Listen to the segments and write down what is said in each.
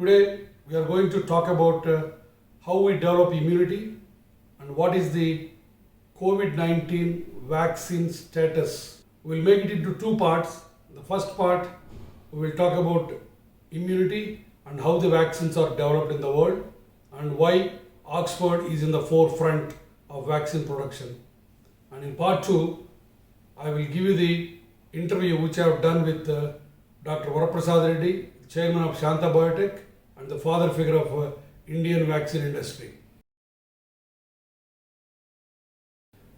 Today we are going to talk about how we develop immunity and what is the COVID-19 vaccine status. We will make it into two parts. The first part we will talk about immunity and how the vaccines are developed in the world and why Oxford is in the forefront of vaccine production. And in part two, I will give you the interview which I have done with Dr. Varaprasad Reddy, chairman of Shanta Biotech and the father figure of Indian vaccine industry.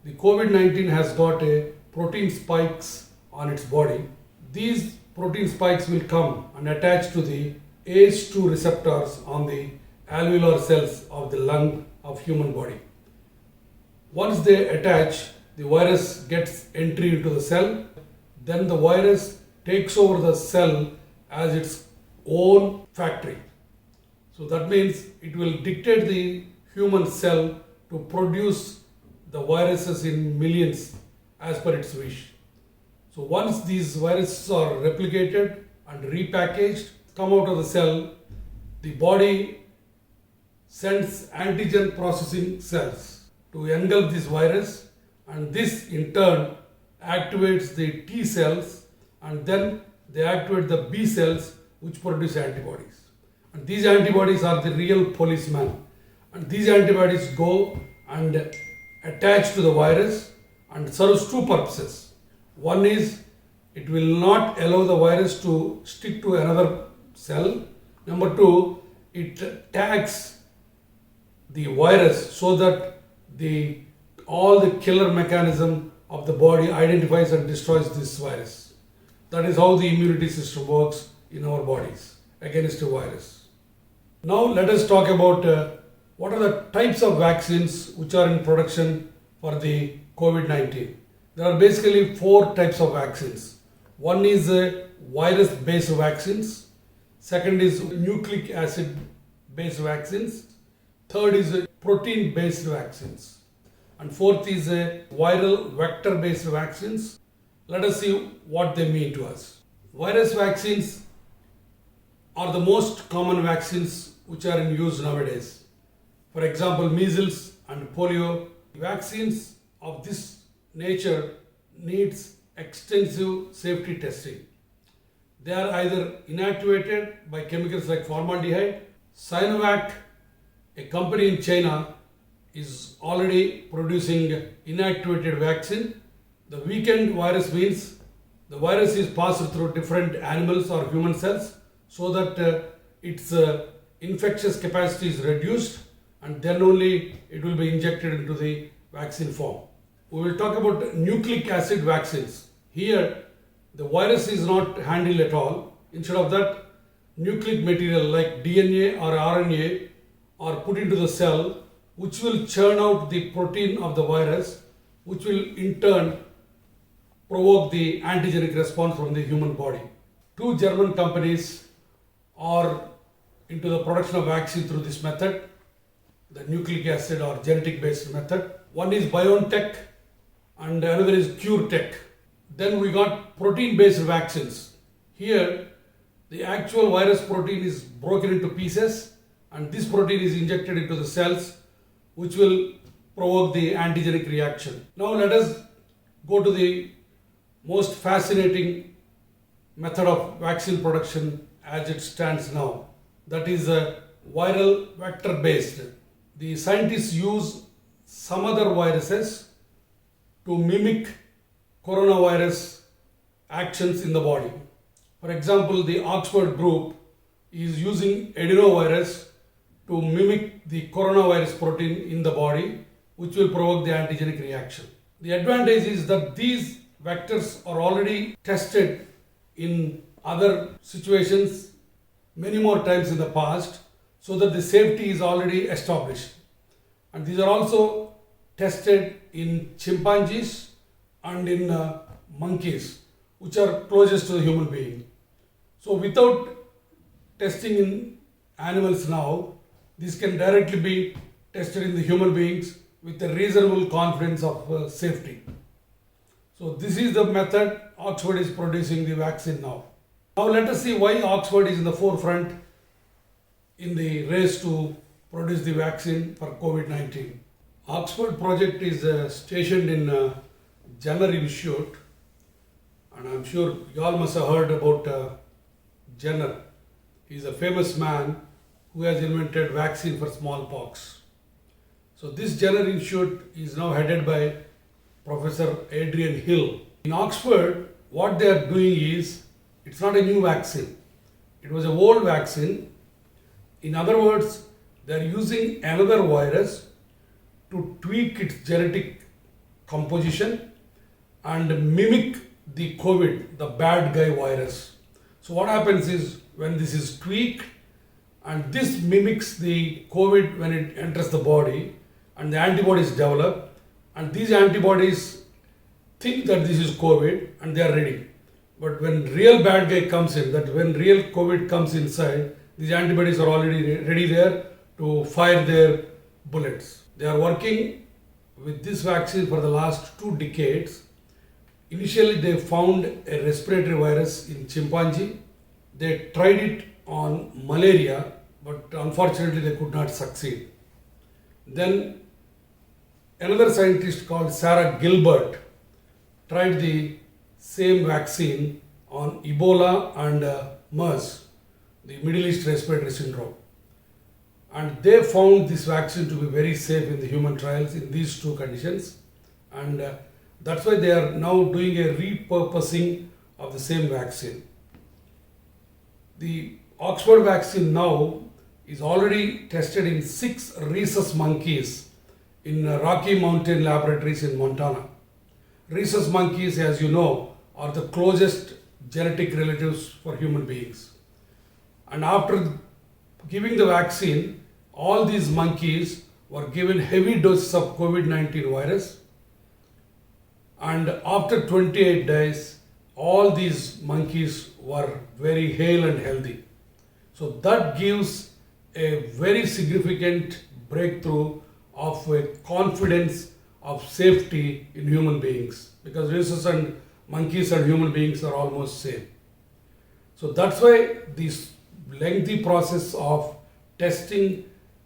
The COVID-19 has got a protein spikes on its body. These protein spikes will come and attach to the ACE2 receptors on the alveolar cells of the lung of human body. Once they attach, the virus gets entry into the cell. Then the virus takes over the cell as its own factory. So that means it will dictate the human cell to produce the viruses in millions as per its wish. So once these viruses are replicated and repackaged, come out of the cell, the body sends antigen processing cells to engulf this virus, and this in turn activates the T cells, and then they activate the B cells which produce antibodies. And these antibodies are the real policemen. And these antibodies go and attach to the virus and serves two purposes. One is it will not allow the virus to stick to another cell. Number two, it tags the virus so that all the killer mechanism of the body identifies and destroys this virus. That is how the immunity system works in our bodies against a virus. Now let us talk about what are the types of vaccines which are in production for the COVID-19. There are basically four types of vaccines. One is virus-based vaccines. Second is nucleic acid-based vaccines. Third is protein-based vaccines. And fourth is viral vector-based vaccines. Let us see what they mean to us. Virus vaccines are the most common vaccines which are in use nowadays. For example, measles and polio. Vaccines of this nature needs extensive safety testing. They are either inactivated by chemicals like formaldehyde. Sinovac, a company in China, is already producing inactivated vaccine. The weakened virus means the virus is passed through different animals or human cells so that its infectious capacity is reduced, and then only it will be injected into the vaccine form. We will talk about nucleic acid vaccines. Here, the virus is not handled at all. Instead of that, nucleic material like DNA or RNA are put into the cell, which will churn out the protein of the virus, which will in turn provoke the antigenic response from the human body. Two German companies are into the production of vaccine through this method, the nucleic acid or genetic based method. One is BioNTech and another is CureTech. Then we got protein based vaccines. Here the actual virus protein is broken into pieces, and this protein is injected into the cells, which will provoke the antigenic reaction. Now let us go to the most fascinating method of vaccine production as it stands now. That is viral vector based. The scientists use some other viruses to mimic coronavirus actions in the body. For example, the Oxford group is using adenovirus to mimic the coronavirus protein in the body, which will provoke the antigenic reaction. The advantage is that these vectors are already tested in other situations many more times in the past, so that the safety is already established. And these are also tested in chimpanzees and in monkeys, which are closest to the human being. So without testing in animals now, this can directly be tested in the human beings with a reasonable confidence of safety. So this is the method Oxford is producing the vaccine now. Now let us see why Oxford is in the forefront in the race to produce the vaccine for COVID-19. Oxford project is stationed in Jenner Institute, and I'm sure you all must have heard about Jenner. He's a famous man who has invented vaccine for smallpox. So this Jenner Institute is now headed by Professor Adrian Hill. In Oxford, what they are doing is, it's not a new vaccine. It was an old vaccine. In other words, they are using another virus to tweak its genetic composition and mimic the COVID, the bad guy virus. So what happens is, when this is tweaked and this mimics the COVID when it enters the body and the antibodies develop, and these antibodies think that this is COVID and they are ready. But when real bad guy comes in, that when real COVID comes inside, these antibodies are already ready there to fire their bullets. They are working with this vaccine for the last 2 decades. Initially, they found a respiratory virus in chimpanzee. They tried it on malaria, but unfortunately they could not succeed. Then another scientist called Sarah Gilbert tried the same vaccine on Ebola and MERS, the Middle East Respiratory Syndrome. And they found this vaccine to be very safe in the human trials in these 2 conditions. And that's why they are now doing a repurposing of the same vaccine. The Oxford vaccine now is already tested in 6 rhesus monkeys in Rocky Mountain laboratories in Montana. Rhesus monkeys, as you know, are the closest genetic relatives for human beings. And after giving the vaccine, all these monkeys were given heavy doses of COVID-19 virus. And after 28 days, all these monkeys were very hale and healthy. So that gives a very significant breakthrough of a confidence of safety in human beings, because rhesus and monkeys and human beings are almost same. So that's why this lengthy process of testing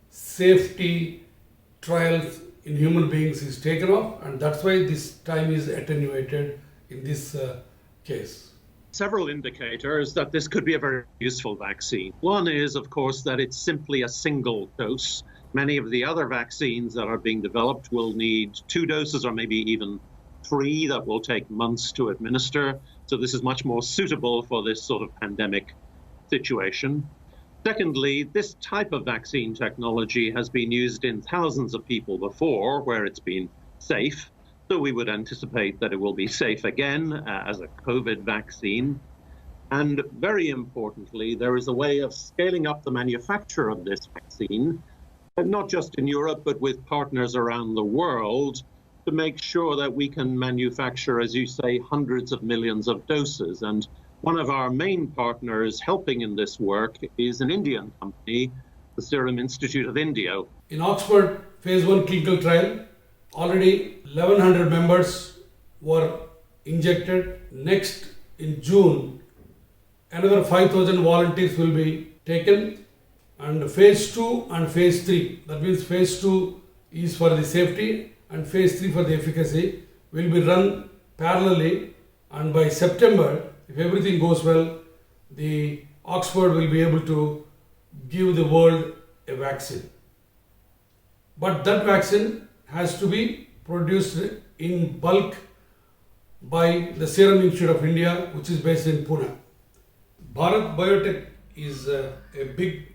safety trials in human beings is taken off, and that's why this time is attenuated in this case. Several indicators that this could be a very useful vaccine. One is, of course, that it's simply a single dose. Many of the other vaccines that are being developed will need 2 doses or maybe even 3 that will take months to administer. So this is much more suitable for this sort of pandemic situation. Secondly, this type of vaccine technology has been used in thousands of people before, where it's been safe. So we would anticipate that it will be safe again as a COVID vaccine. And very importantly, there is a way of scaling up the manufacture of this vaccine, not just in Europe, but with partners around the world, to make sure that we can manufacture, as you say, hundreds of millions of doses. And one of our main partners helping in this work is an Indian company, the Serum Institute of India. In Oxford phase 1 clinical trial, already 1100 members were injected. Next, in June, another 5000 volunteers will be taken, and phase 2 and phase 3, that means phase 2 is for the safety and phase 3 for the efficacy, will be run parallelly, and by September, if everything goes well, the Oxford will be able to give the world a vaccine. But that vaccine has to be produced in bulk by the Serum Institute of India, which is based in Pune. Bharat Biotech is a big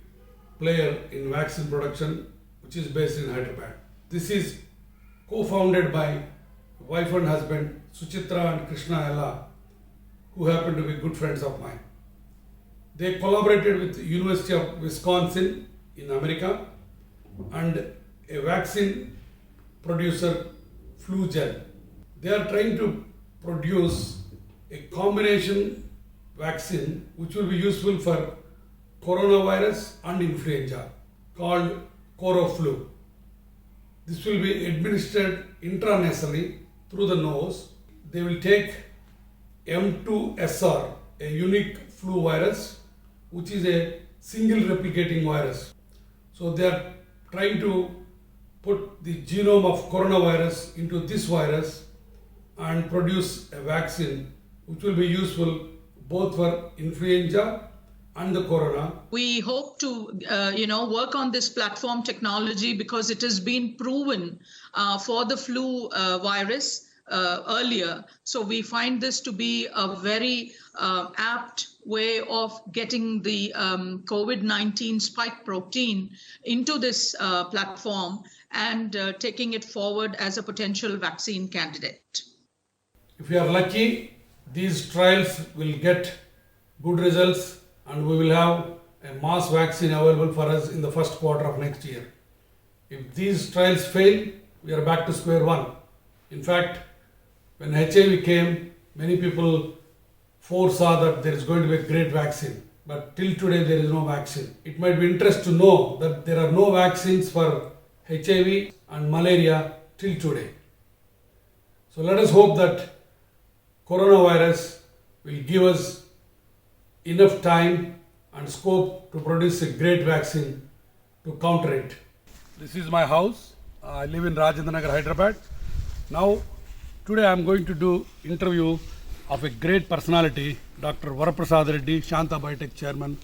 player in vaccine production, which is based in Hyderabad. This is co-founded by wife and husband Suchitra and Krishna Ella, who happen to be good friends of mine. They collaborated with the University of Wisconsin in America and a vaccine producer, Flugel. They are trying to produce a combination vaccine which will be useful for coronavirus and influenza, called Coroflu. This will be administered intranasally through the nose. They will take M2SR, a unique flu virus, which is a single replicating virus. So they are trying to put the genome of coronavirus into this virus and produce a vaccine which will be useful both for influenza and the corona. We hope to, work on this platform technology because it has been proven for the flu virus earlier. So we find this to be a very apt way of getting the COVID-19 spike protein into this platform and taking it forward as a potential vaccine candidate. If we are lucky, these trials will get good results and we will have a mass vaccine available for us in the first quarter of next year. If these trials fail, we are back to square one. In fact, when HIV came, many people foresaw that there is going to be a great vaccine. But till today, there is no vaccine. It might be interesting to know that there are no vaccines for HIV and malaria till today. So let us hope that coronavirus will give us enough time and scope to produce a great vaccine to counter it. This is my house. I live in Rajendra Nagar, Hyderabad. Now, today I am going to do interview of a great personality, Dr. Varaprasad Reddy, Shanta Biotech chairman.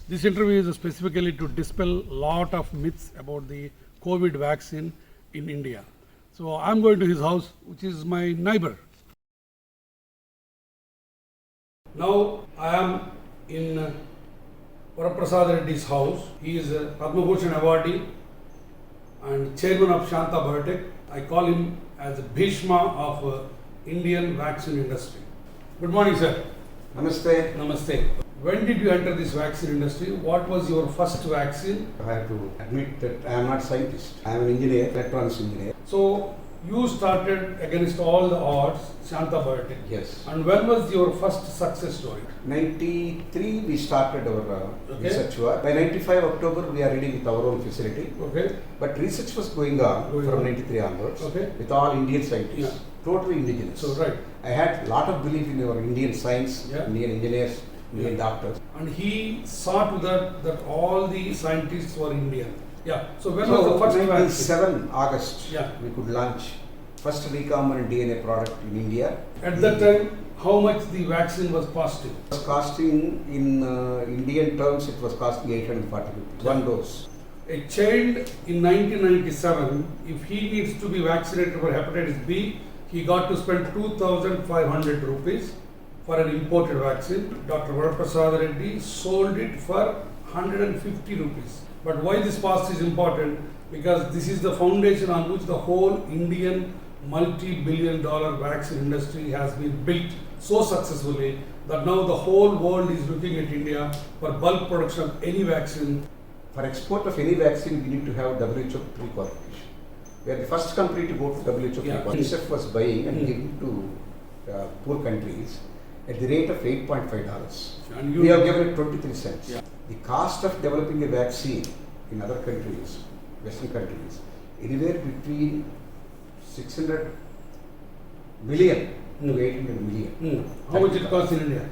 This interview is specifically to dispel a lot of myths about the COVID vaccine in India. So I am going to his house, which is my neighbor. Now I am in Varaprasad Reddy's house. He is a Padma Bhushan awardee and chairman of Shanta Biotech. I call him as a Bhishma of Indian vaccine industry. Good morning, sir. Namaste. Namaste. When did you enter this vaccine industry? What was your first vaccine? I have to admit that I am not a scientist. I am an engineer, electronics engineer. So you started against all the odds, Shanta Biotech. Yes. And when was your first success story? 93 we started our Okay. research work. By 95 October we are ready with our own facility. Okay. But research was going on Going from on. 93 onwards Okay. with all Indian scientists. Yeah. Totally indigenous. So right. I had a lot of belief in our Indian science, Yeah. Indian engineers, Indian Yeah. doctors. And he saw to that all the scientists were Indian. Yeah. So when So was the first vaccine? 97 August Yeah. we could launch first recombinant DNA product in India. At that time, how much the vaccine was costing? It was costing in Indian terms, it was costing 840 rupees, one dose. A child in 1997, if he needs to be vaccinated for hepatitis B, he got to spend 2,500 rupees for an imported vaccine. Dr. Varaprasad Reddy sold it for 150 rupees. But why this cost is important? Because this is the foundation on which the whole Indian multi-billion-dollar vaccine industry has been built so successfully that now the whole world is looking at India for bulk production of any vaccine. For export of any vaccine, we need to have WHO pre-qualification. We are the first country to go to WHO Yeah. pre-qualification. UNICEF was buying and giving to poor countries at the rate of $8.5. And We have given it 23 cents. Yeah. The cost of developing a vaccine in other countries, Western countries, anywhere between 600 million to 800 million. How much it costs in India?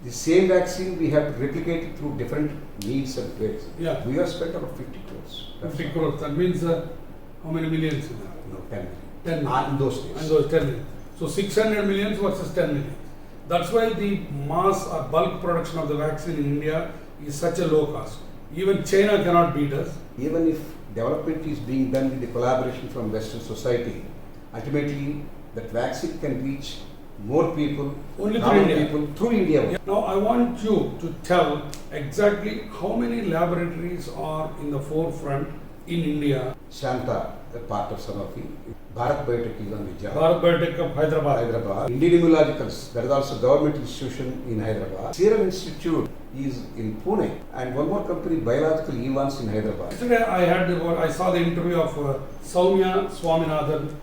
The same vaccine we have to replicate it through different means and ways. Yeah. We have spent about 50 crores. That's 50 crores. That means how many millions is that? all. No, 10 million. 10 million. In those days. And those 10 million. So 600 millions versus 10 million. That's why the mass or bulk production of the vaccine in India is such a low cost. Even China cannot beat us. Even if development is being done with the collaboration from Western society, ultimately that vaccine can reach more people, Only through common India. people through India. Now I want you to tell exactly how many laboratories are in the forefront in India. Shanta, a part of Sanofi, Bharat Biotech is on the job. Bharat Biotech of Hyderabad. Hyderabad. Indian Immunologicals, there is also government institution in Hyderabad. Serum Institute is in Pune, and one more company, Biological Evans in Hyderabad. Yesterday I saw the interview of Soumya Swaminathan,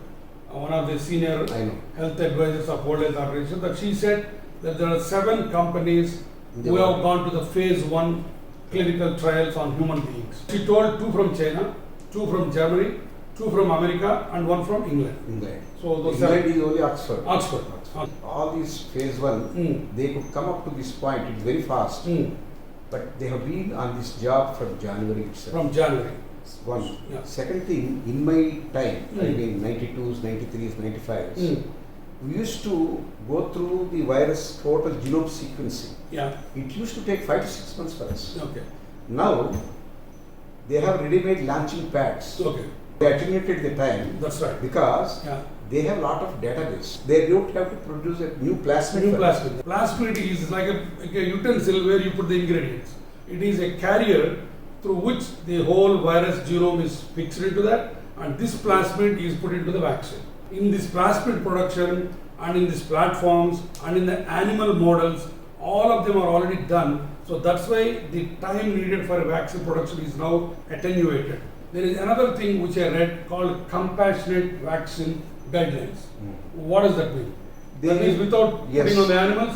one of the senior I know. health advisors of World Health Organization, that she said that there are 7 companies In the who have world. gone to the phase 1 clinical trials on human beings. She told 2 from China, 2 from Germany, 2 from America and 1 from England. England. So those England 7. is only Oxford. Oxford. All these phase 1, Mm. they could come up to this point, it's very fast. Mm. But they have been on this job from January itself. From January. One. Yeah. Second thing, in my time, I Mm. mean 92s, 93s, 95s, Mm. we used to go through the virus total genome sequencing. Yeah. It used to take 5 to 6 months for us. Okay. Now, they have ready-made launching pads. Okay. They attenuated the time That's right. because Yeah. they have a lot of database. They don't have to produce a new plasmid. New for us. plasmid. Plasmid is like a utensil where you put the ingredients. It is a carrier through which the whole virus genome is fixed into that, and this plasmid is put into the vaccine. In this plasmid production and in these platforms and in the animal models, all of them are already done. So that's why the time needed for a vaccine production is now attenuated. There is another thing which I read called compassionate vaccine guidelines. What does that mean? That They- means without yes. putting on the animals?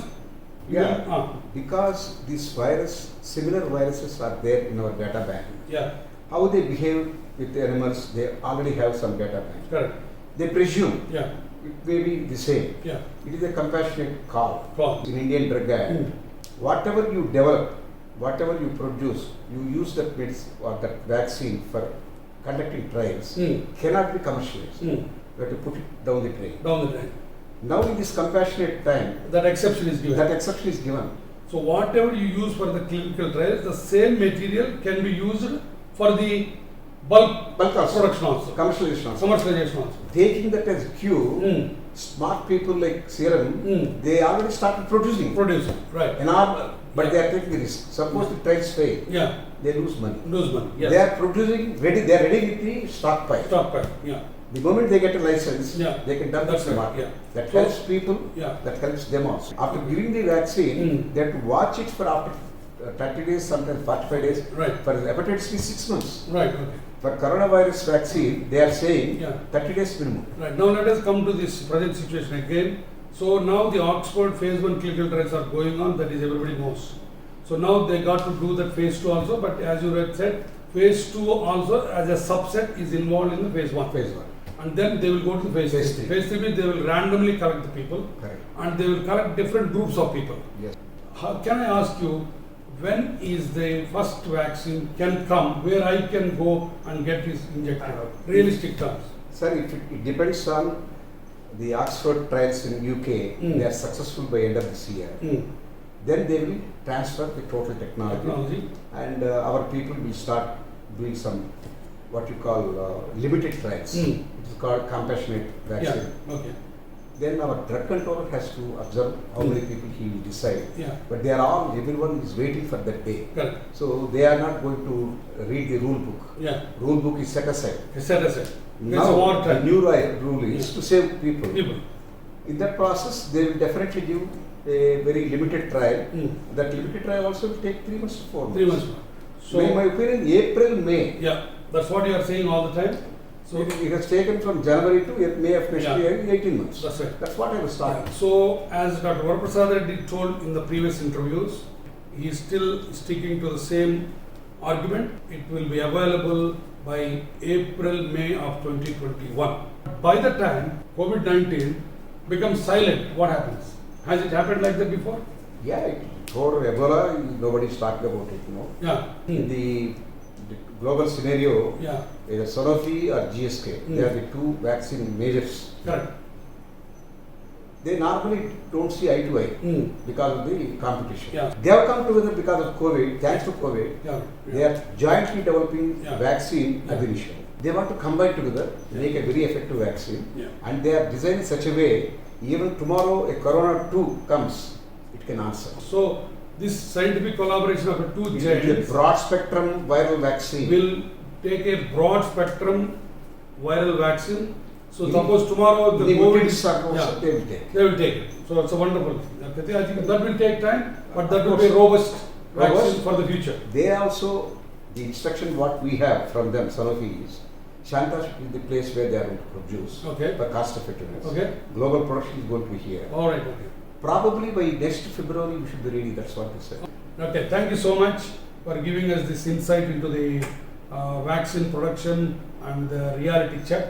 Yeah. Ah, Because this virus, similar viruses are there in our data bank. yeah, How they behave with the animals, they already have some data bank. correct. They presume Yeah, it may be the same. yeah, It is a compassionate call. call. In Indian Drug Act, Mm. whatever you develop, whatever you produce, you use that medicine or that vaccine for conducting trials, Mm. cannot be commercialized. Mm. You have to put it down the drain. Down the line. Now in this compassionate time, That exception is given. that exception is given. So whatever you use for the clinical trials, the same material can be used for the bulk Bulk also. production also, Commercialization also. commercialization also. Taking that as cue, Mm. smart people like Serum, Mm. they already started producing. Producing, right. But they are taking the risk. Suppose the trials fail, Yeah, they lose money. lose money, They yes. are producing ready. They are ready with the stockpile. Stockpile, yeah, The moment they get a license, Yeah. they can dump it That's in the right, market. yeah. That So- helps people. yeah. That helps them also. After giving the vaccine, Mm. they have to watch it for after 30 days, sometimes 45 days. Right. For hepatitis B, 6 months. Right, okay. For coronavirus vaccine, they are saying Yeah. 30 days minimum. Right, now let us come to this present situation again. So now the Oxford phase 1 clinical trials are going on, that is everybody knows. So now they got to do that phase 2 also, but as you had said, phase 2 also as a subset is involved in the phase 1. Phase 1. And then they will go to the phase Phase 3. three. Phase 3 they will randomly collect the people Correct. and they will collect different groups of people. Yes. How, can I ask you, when is the first vaccine can come where I can go and get this injected? Realistic terms. Sir, if it depends on the Oxford trials in UK, Mm. they are successful by end of this year. Mm. Then they will transfer the total Technology. and our people will start doing some what you call limited trials. Mm. It is called compassionate vaccine. Yeah, okay. Then our drug controller has to observe how Mm. many people he will decide. Yeah, But they are all, everyone is waiting for that day. correct. So they are not going to read the rule book. Yeah, Rule book is set aside. set aside. It's a Now war the time. new rule is Yeah. to save people. People. In that process, they will definitely give a very limited trial. Mm. That limited trial also will take 3 months to 4 months. 3 months more. So, In my opinion, April, May. yeah, that's what you are saying all the time. So, It has taken from January to May of next Yeah. year, 18 months. that's right. That's what I was Yeah. talking. So, as Dr. Varaprasad Reddy told in the previous interviews, he is still sticking to the same argument. It will be available by April, May of 2021. By the time COVID-19 becomes silent, what happens? Has it happened like that before? Yeah, for Ebola, nobody's talking about it, Yeah. In Hmm. the global scenario, Yeah, either Sanofi or GSK, they are Hmm. the two vaccine majors. correct. They normally don't see eye to eye Hmm. because of the competition. Yeah. They have come together because of COVID, thanks to COVID. Yeah. They are jointly developing Yeah. vaccine Yeah. at the initial. They want to combine together, make a very effective vaccine, Yeah. and they are designed in such a way, even tomorrow a Corona 2 comes, it can answer. So, this scientific collaboration of the two It will be a giants broad spectrum viral vaccine. will take a broad spectrum viral vaccine. So, In- suppose tomorrow the the COVID mutants are also yeah, they will take. they will take it. So, it's a wonderful thing. Okay, I think that will take time, but that Of will be a course. robust vaccine for the future. They also, the instruction what we have from them, Sanofi is, Shanta should be the place where they are going to produce Okay. for cost effectiveness. Okay. Global production is going to be here. All right. Okay. Probably by next February we should be ready, that's what they said. Okay. Thank you so much for giving us this insight into the vaccine production and the reality check.